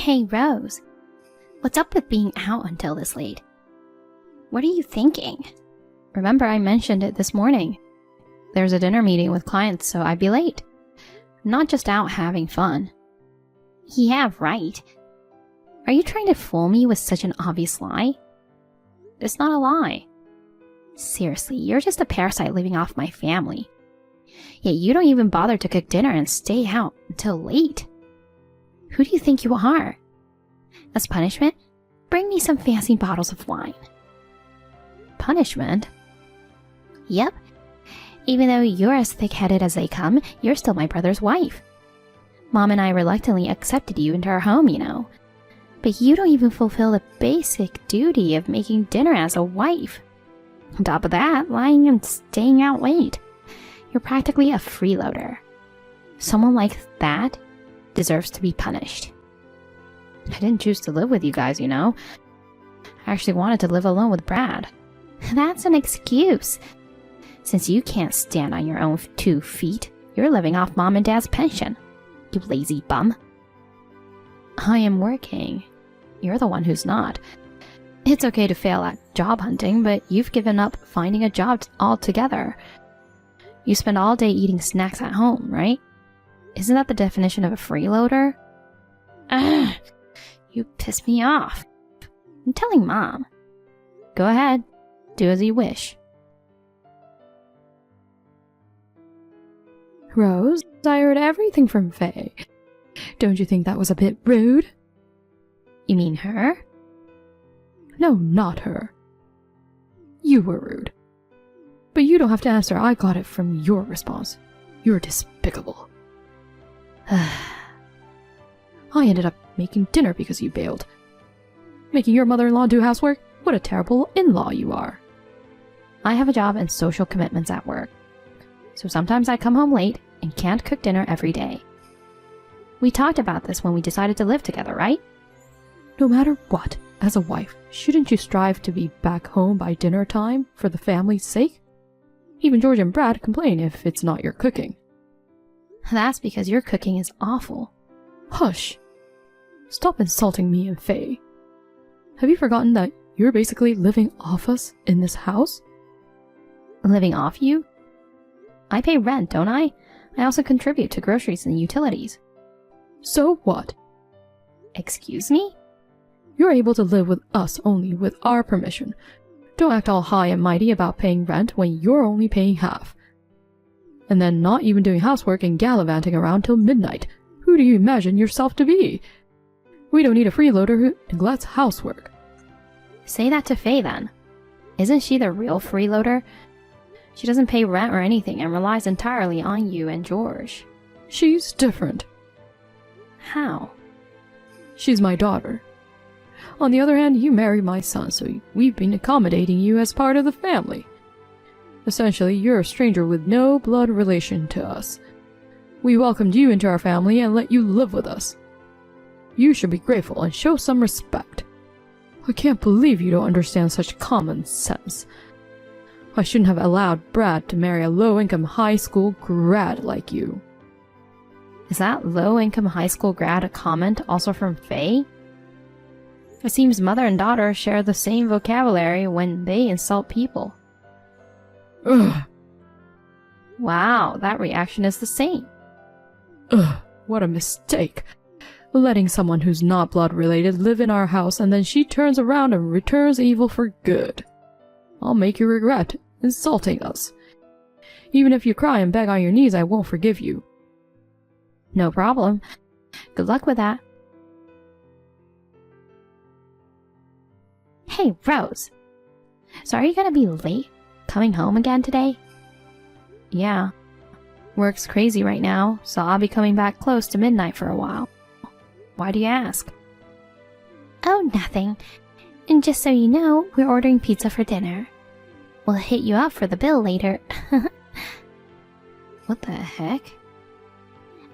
Hey, Rose. What's up with being out until this late? What are you thinking? Remember I mentioned it this morning. There's a dinner meeting with clients, so I'd be late. I'm not just out having fun. Yeah, right. Are you trying to fool me with such an obvious lie? It's not a lie. Seriously, you're just a parasite living off my family. Yet you don't even bother to cook dinner and stay out until late. Who do you think you are? As punishment, bring me some fancy bottles of wine. Punishment? Yep. Even though you're as thick-headed as they come, you're still my brother's wife. Mom and I reluctantly accepted you into our home, you know. But you don't even fulfill the basic duty of making dinner as a wife. On top of that, lying and staying out late. You're practically a freeloader. Someone like that deserves to be punished. I didn't choose to live with you guys, you know. I actually wanted to live alone with Brad. That's an excuse. Since you can't stand on your own 2 feet, you're living off Mom and Dad's pension. You lazy bum. I am working. You're the one who's not. It's okay to fail at job hunting, but you've given up finding a job altogether. You spend all day eating snacks at home, right? Isn't that the definition of a freeloader? Ugh, you piss me off. I'm telling Mom. Go ahead. Do as you wish. Rose, I heard everything from Faye. Don't you think that was a bit rude? You mean her? No, not her. You were rude. But you don't have to answer. I got it from your response. You're despicable. I ended up making dinner because you bailed. Making your mother-in-law do housework? What a terrible in-law you are. I have a job and social commitments at work. So sometimes I come home late and can't cook dinner every day. We talked about this when we decided to live together, right? No matter what, as a wife, shouldn't you strive to be back home by dinner time for the family's sake? Even George and Brad complain if it's not your cooking. That's because your cooking is awful. Hush! Stop insulting me and Faye. Have you forgotten that you're basically living off us in this house? Living off you? I pay rent, don't I? I also contribute to groceries and utilities. So what? Excuse me? You're able to live with us only with our permission. Don't act all high and mighty about paying rent when you're only paying half. And then not even doing housework and gallivanting around till midnight. Who do you imagine yourself to be? We don't need a freeloader who neglects housework. Say that to Faye then. Isn't she the real freeloader? She doesn't pay rent or anything and relies entirely on you and George. She's different. How? She's my daughter. On the other hand, you married my son, so we've been accommodating you as part of the family. Essentially, you're a stranger with no blood relation to us. We welcomed you into our family and let you live with us. You should be grateful and show some respect. I can't believe you don't understand such common sense. I shouldn't have allowed Brad to marry a low-income high school grad like you. Is that low-income high school grad a comment also from Faye? It seems mother and daughter share the same vocabulary when they insult people. Ugh. Wow, that reaction is the same. Ugh, what a mistake. Letting someone who's not blood-related live in our house and then she turns around and returns evil for good. I'll make you regret insulting us. Even if you cry and beg on your knees, I won't forgive you. No problem. Good luck with that. Hey, Rose. So are you gonna be late coming home again today? Yeah. Work's crazy right now, so I'll be coming back close to midnight for a while. Why do you ask? Oh, nothing. And just so you know, we're ordering pizza for dinner. We'll hit you up for the bill later. What the heck?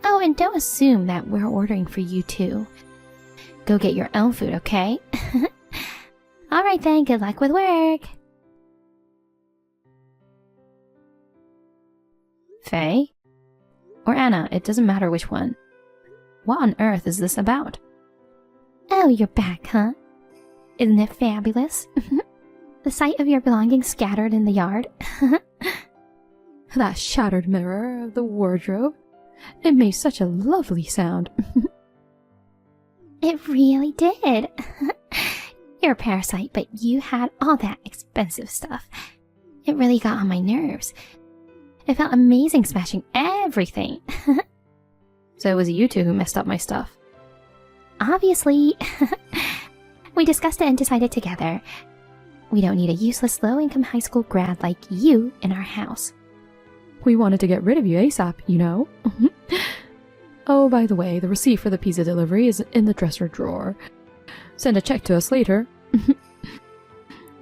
Oh, and don't assume that we're ordering for you too. Go get your own food, okay? Alright then, good luck with work. Faye? Or Anna, it doesn't matter which one. What on earth is this about? So you're back, huh? Isn't it fabulous? The sight of your belongings scattered in the yard. That shattered mirror of the wardrobe. It made such a lovely sound. It really did. You're a parasite, but you had all that expensive stuff. It really got on my nerves. It felt amazing smashing everything. So it was you two who messed up my stuff. Obviously. We discussed it and decided together. We don't need a useless low-income high school grad like you in our house. We wanted to get rid of you ASAP, you know. Oh, by the way, the receipt for the pizza delivery is in the dresser drawer. Send a check to us later.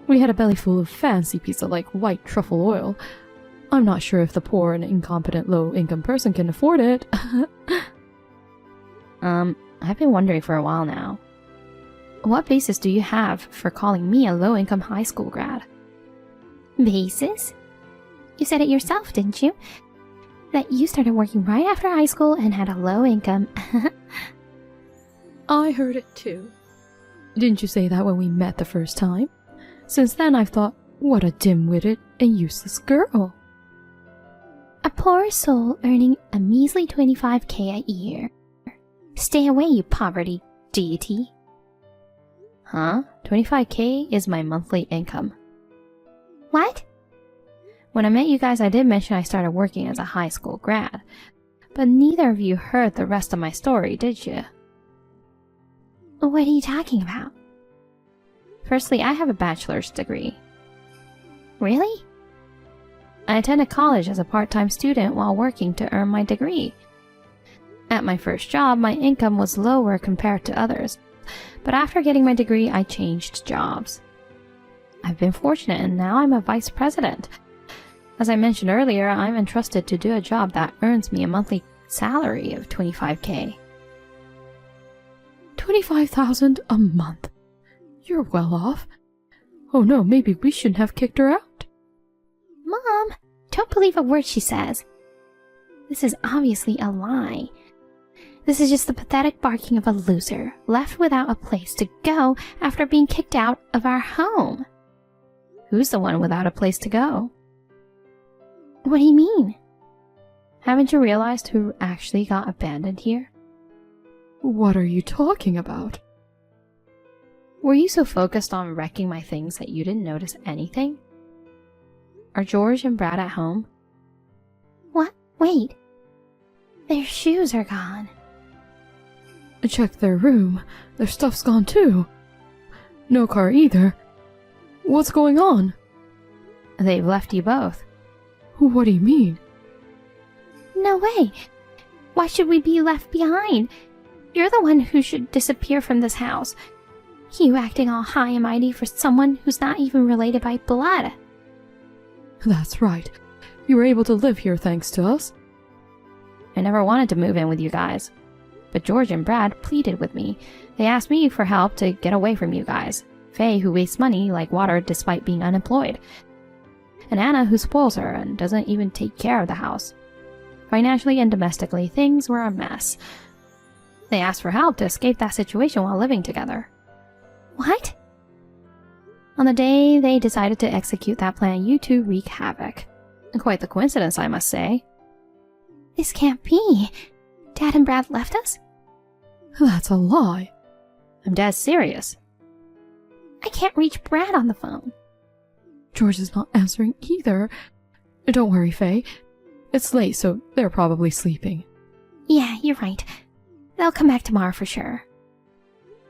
We had a belly full of fancy pizza like white truffle oil. I'm not sure if the poor and incompetent low-income person can afford it. I've been wondering for a while now. What basis do you have for calling me a low-income high school grad? Basis? You said it yourself, didn't you? That you started working right after high school and had a low income. I heard it too. Didn't you say that when we met the first time? Since then I've thought, what a dim-witted and useless girl. A poor soul earning a measly 25K a year. Stay away, you poverty deity. Huh? 25K is my monthly income. What? When I met you guys, I did mention I started working as a high school grad, but neither of you heard the rest of my story, did you? What are you talking about? Firstly, I have a bachelor's degree. Really? I attended college as a part-time student while working to earn my degree. At my first job, my income was lower compared to others, but after getting my degree, I changed jobs. I've been fortunate and now I'm a vice president. As I mentioned earlier, I'm entrusted to do a job that earns me a monthly salary of 25K. 25,000 a month? You're well off. Oh no, maybe we shouldn't have kicked her out. Mom, don't believe a word she says. This is obviously a lie. This is just the pathetic barking of a loser, left without a place to go after being kicked out of our home. Who's the one without a place to go? What do you mean? Haven't you realized who actually got abandoned here? What are you talking about? Were you so focused on wrecking my things that you didn't notice anything? Are George and Brad at home? What? Wait. Their shoes are gone. Check their room. Their stuff's gone too. No car either. What's going on? They've left you both. What do you mean? No way. Why should we be left behind? You're the one who should disappear from this house. You acting all high and mighty for someone who's not even related by blood. That's right. You were able to live here thanks to us. I never wanted to move in with you guys. But George and Brad pleaded with me. They asked me for help to get away from you guys. Faye, who wastes money like water despite being unemployed. And Anna, who spoils her and doesn't even take care of the house. Financially and domestically, things were a mess. They asked for help to escape that situation while living together. What? On the day they decided to execute that plan, you two wreak havoc. Quite the coincidence, I must say. This can't be. Dad and Brad left us? That's a lie. I'm dead serious. I can't reach Brad on the phone. George is not answering either. Don't worry, Faye. It's late, so they're probably sleeping. Yeah, you're right. They'll come back tomorrow for sure.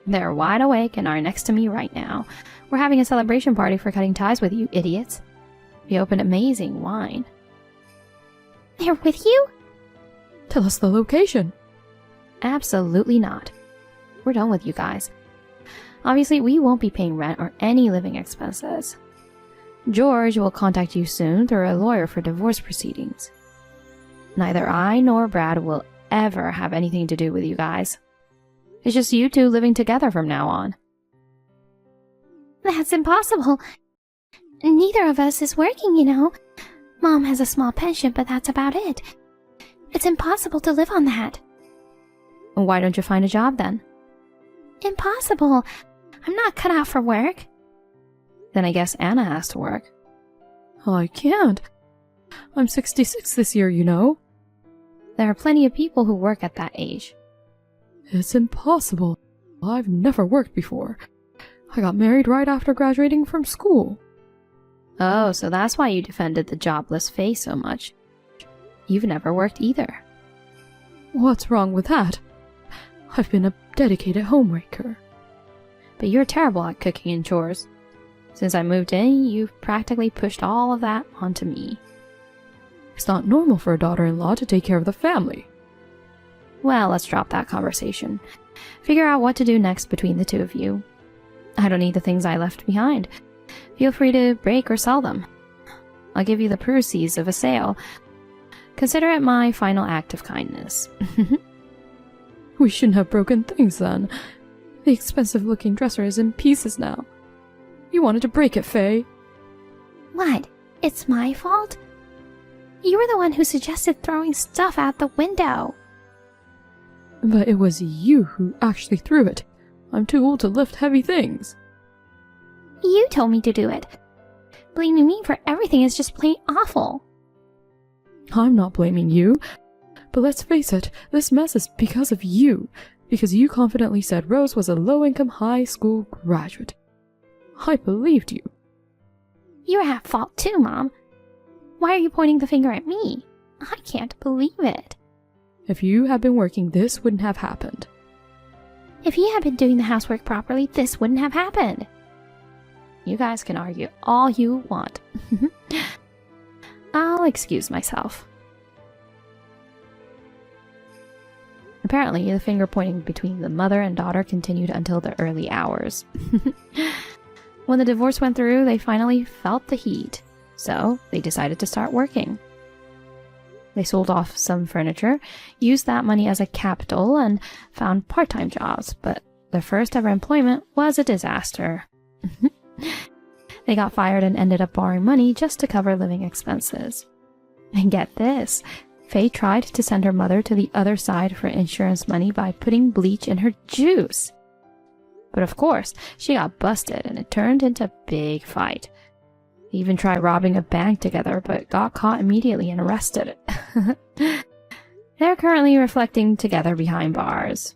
They're wide awake and are next to me right now. We're having a celebration party for cutting ties with you idiots. We opened amazing wine. They're with you? Tell us the location. Absolutely not. We're done with you guys. Obviously, we won't be paying rent or any living expenses. George will contact you soon through a lawyer for divorce proceedings. Neither I nor Brad will ever have anything to do with you guys. It's just you two living together from now on. That's impossible. Neither of us is working, you know. Mom has a small pension, but that's about it. It's impossible to live on that. Why don't you find a job then? Impossible. I'm not cut out for work. Then I guess Anna has to work. I can't. I'm 66 this year, you know. There are plenty of people who work at that age. It's impossible. I've never worked before. I got married right after graduating from school. Oh, so that's why you defended the jobless face so much. You've never worked either. What's wrong with that? I've been a dedicated homemaker. But you're terrible at cooking and chores. Since I moved in, you've practically pushed all of that onto me. It's not normal for a daughter-in-law to take care of the family. Well, let's drop that conversation. Figure out what to do next between the two of you. I don't need the things I left behind. Feel free to break or sell them. I'll give you the proceeds of a sale. Consider it my final act of kindness. We shouldn't have broken things then. The expensive-looking dresser is in pieces now. You wanted to break it, Faye. What? It's my fault? You were the one who suggested throwing stuff out the window. But it was you who actually threw it. I'm too old to lift heavy things. You told me to do it. Blaming me for everything is just plain awful. I'm not blaming you. But let's face it, this mess is because of you. Because you confidently said Rose was a low-income high school graduate. I believed you. You're at fault too, Mom. Why are you pointing the finger at me? I can't believe it. If you had been working, this wouldn't have happened. If you had been doing the housework properly, this wouldn't have happened. You guys can argue all you want. I'll excuse myself. Apparently, the finger pointing between the mother and daughter continued until the early hours. When the divorce went through, they finally felt the heat, so they decided to start working. They sold off some furniture, used that money as a capital, and found part-time jobs, but their first ever employment was a disaster. They got fired and ended up borrowing money just to cover living expenses. And get this, Faye tried to send her mother to the other side for insurance money by putting bleach in her juice. But of course, she got busted and it turned into a big fight. They even tried robbing a bank together, but got caught immediately and arrested. They're currently reflecting together behind bars.